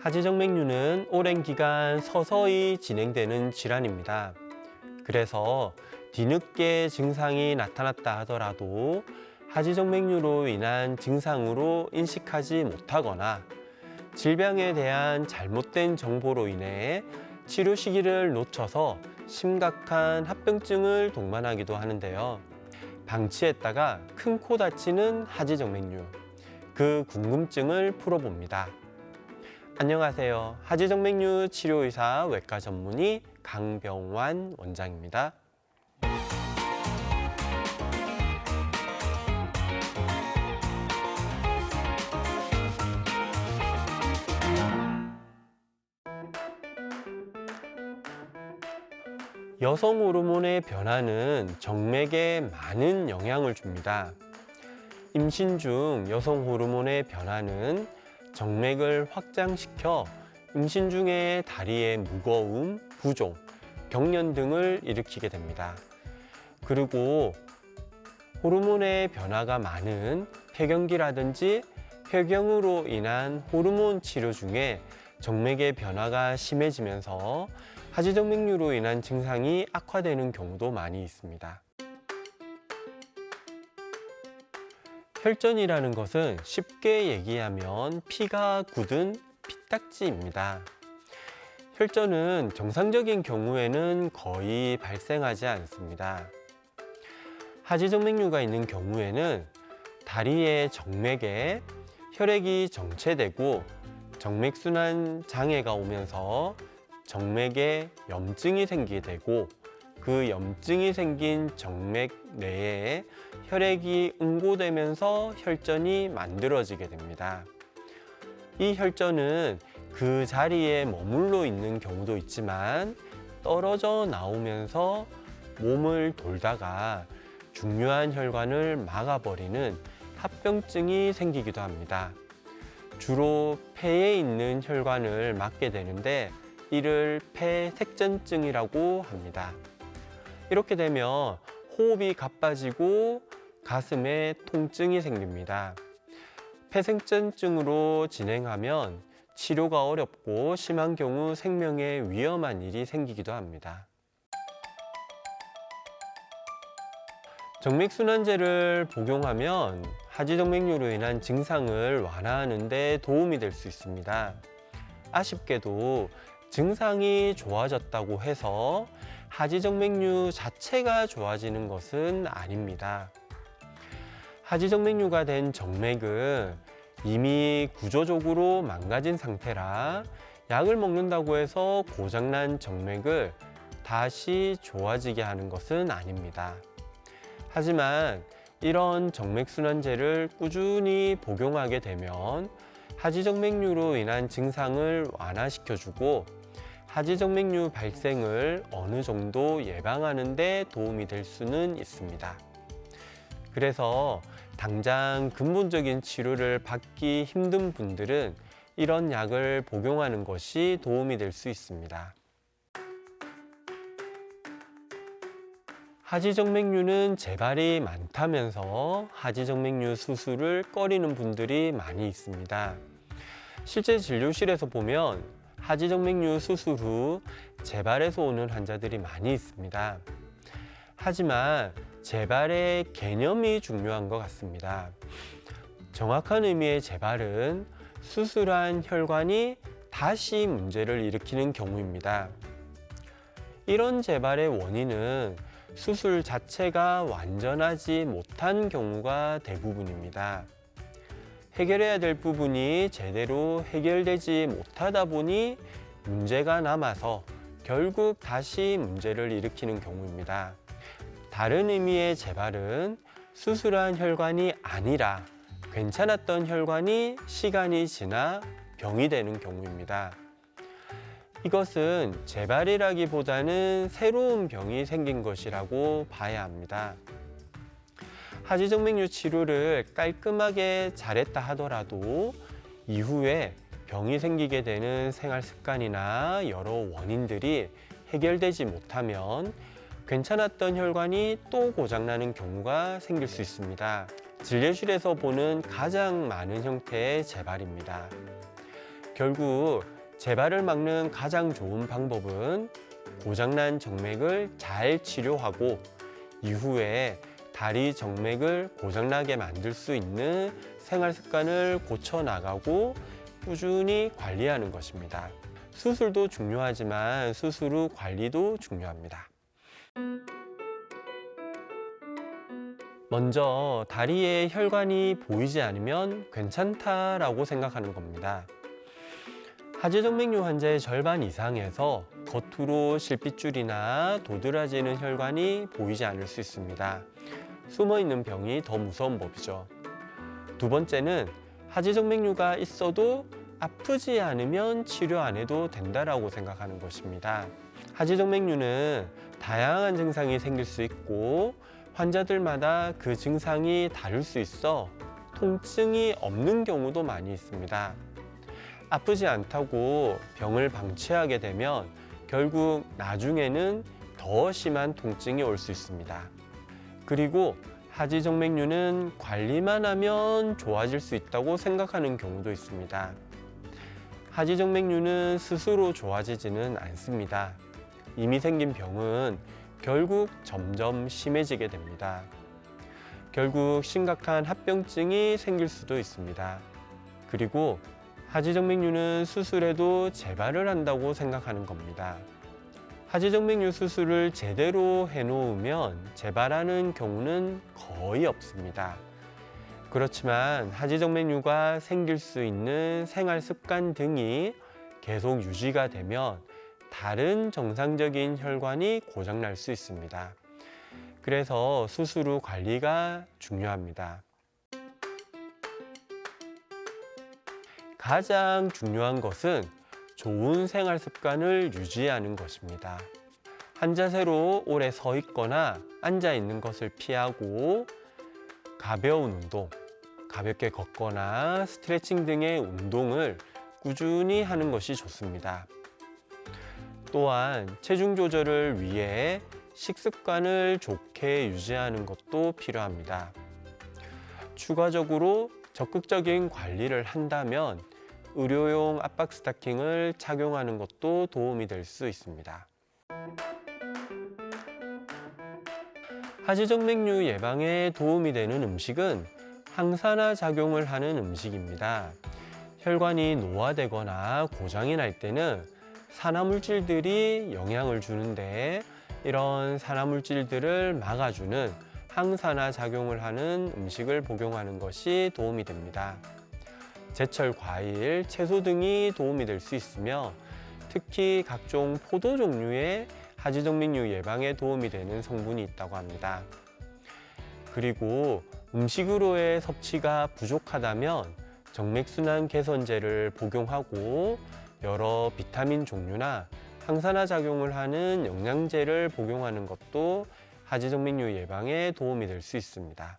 하지정맥류는 오랜 기간 서서히 진행되는 질환입니다. 그래서 뒤늦게 증상이 나타났다 하더라도 하지정맥류로 인한 증상으로 인식하지 못하거나 질병에 대한 잘못된 정보로 인해 치료 시기를 놓쳐서 심각한 합병증을 동반하기도 하는데요. 방치했다가 큰 코 다치는 하지정맥류, 그 궁금증을 풀어봅니다. 안녕하세요. 하지정맥류 치료의사 외과 전문의 강병완 원장입니다. 여성 호르몬의 변화는 정맥에 많은 영향을 줍니다. 임신 중 여성 호르몬의 변화는 정맥을 확장시켜 임신 중에 다리의 무거움, 부종, 경련 등을 일으키게 됩니다. 그리고 호르몬의 변화가 많은 폐경기라든지 폐경으로 인한 호르몬 치료 중에 정맥의 변화가 심해지면서 하지정맥류로 인한 증상이 악화되는 경우도 많이 있습니다. 혈전이라는 것은 쉽게 얘기하면 피가 굳은 피딱지입니다. 혈전은 정상적인 경우에는 거의 발생하지 않습니다. 하지정맥류가 있는 경우에는 다리의 정맥에 혈액이 정체되고 정맥순환 장애가 오면서 정맥에 염증이 생기게 되고 그 염증이 생긴 정맥 내에 혈액이 응고되면서 혈전이 만들어지게 됩니다. 이 혈전은 그 자리에 머물러 있는 경우도 있지만 떨어져 나오면서 몸을 돌다가 중요한 혈관을 막아버리는 합병증이 생기기도 합니다. 주로 폐에 있는 혈관을 막게 되는데 이를 폐색전증이라고 합니다. 이렇게 되면 호흡이 가빠지고 가슴에 통증이 생깁니다. 폐색전증으로 진행하면 치료가 어렵고 심한 경우 생명에 위험한 일이 생기기도 합니다. 정맥순환제를 복용하면 하지정맥류로 인한 증상을 완화하는 데 도움이 될 수 있습니다. 아쉽게도 증상이 좋아졌다고 해서 하지정맥류 자체가 좋아지는 것은 아닙니다. 하지정맥류가 된 정맥은 이미 구조적으로 망가진 상태라 약을 먹는다고 해서 고장난 정맥을 다시 좋아지게 하는 것은 아닙니다. 하지만 이런 정맥순환제를 꾸준히 복용하게 되면 하지정맥류로 인한 증상을 완화시켜주고 하지정맥류 발생을 어느 정도 예방하는 데 도움이 될 수는 있습니다. 그래서 당장 근본적인 치료를 받기 힘든 분들은 이런 약을 복용하는 것이 도움이 될 수 있습니다. 하지정맥류는 재발이 많다면서 하지정맥류 수술을 꺼리는 분들이 많이 있습니다. 실제 진료실에서 보면 하지정맥류 수술 후 재발해서 오는 환자들이 많이 있습니다. 하지만 재발의 개념이 중요한 것 같습니다. 정확한 의미의 재발은 수술한 혈관이 다시 문제를 일으키는 경우입니다. 이런 재발의 원인은 수술 자체가 완전하지 못한 경우가 대부분입니다. 해결해야 될 부분이 제대로 해결되지 못하다 보니 문제가 남아서 결국 다시 문제를 일으키는 경우입니다. 다른 의미의 재발은 수술한 혈관이 아니라 괜찮았던 혈관이 시간이 지나 병이 되는 경우입니다. 이것은 재발이라기보다는 새로운 병이 생긴 것이라고 봐야 합니다. 하지정맥류 치료를 깔끔하게 잘했다 하더라도 이후에 병이 생기게 되는 생활 습관이나 여러 원인들이 해결되지 못하면 괜찮았던 혈관이 또 고장나는 경우가 생길 수 있습니다. 진료실에서 보는 가장 많은 형태의 재발입니다. 결국 재발을 막는 가장 좋은 방법은 고장난 정맥을 잘 치료하고 이후에 다리 정맥을 고장나게 만들 수 있는 생활 습관을 고쳐 나가고 꾸준히 관리하는 것입니다. 수술도 중요하지만 수술 후 관리도 중요합니다. 먼저 다리에 혈관이 보이지 않으면 괜찮다라고 생각하는 겁니다. 하지정맥류 환자의 절반 이상에서 겉으로 실핏줄이나 도드라지는 혈관이 보이지 않을 수 있습니다. 숨어있는 병이 더 무서운 법이죠. 두 번째는 하지정맥류가 있어도 아프지 않으면 치료 안 해도 된다라고 생각하는 것입니다. 하지정맥류는 다양한 증상이 생길 수 있고 환자들마다 그 증상이 다를 수 있어 통증이 없는 경우도 많이 있습니다. 아프지 않다고 병을 방치하게 되면 결국 나중에는 더 심한 통증이 올 수 있습니다. 그리고 하지정맥류는 관리만 하면 좋아질 수 있다고 생각하는 경우도 있습니다. 하지정맥류는 스스로 좋아지지는 않습니다. 이미 생긴 병은 결국 점점 심해지게 됩니다. 결국 심각한 합병증이 생길 수도 있습니다. 그리고 하지정맥류는 수술해도 재발을 한다고 생각하는 겁니다. 하지정맥류 수술을 제대로 해놓으면 재발하는 경우는 거의 없습니다. 그렇지만 하지정맥류가 생길 수 있는 생활 습관 등이 계속 유지가 되면 다른 정상적인 혈관이 고장날 수 있습니다. 그래서 수술 후 관리가 중요합니다. 가장 중요한 것은 좋은 생활 습관을 유지하는 것입니다. 한 자세로 오래 서 있거나 앉아 있는 것을 피하고 가벼운 운동, 가볍게 걷거나 스트레칭 등의 운동을 꾸준히 하는 것이 좋습니다. 또한 체중 조절을 위해 식습관을 좋게 유지하는 것도 필요합니다. 추가적으로 적극적인 관리를 한다면 의료용 압박 스타킹을 착용하는 것도 도움이 될 수 있습니다. 하지정맥류 예방에 도움이 되는 음식은 항산화 작용을 하는 음식입니다. 혈관이 노화되거나 고장이 날 때는 산화물질들이 영향을 주는데 이런 산화물질들을 막아주는 항산화 작용을 하는 음식을 복용하는 것이 도움이 됩니다. 제철 과일, 채소 등이 도움이 될 수 있으며 특히 각종 포도 종류의 하지정맥류 예방에 도움이 되는 성분이 있다고 합니다. 그리고 음식으로의 섭취가 부족하다면 정맥순환 개선제를 복용하고 여러 비타민 종류나 항산화 작용을 하는 영양제를 복용하는 것도 하지정맥류 예방에 도움이 될 수 있습니다.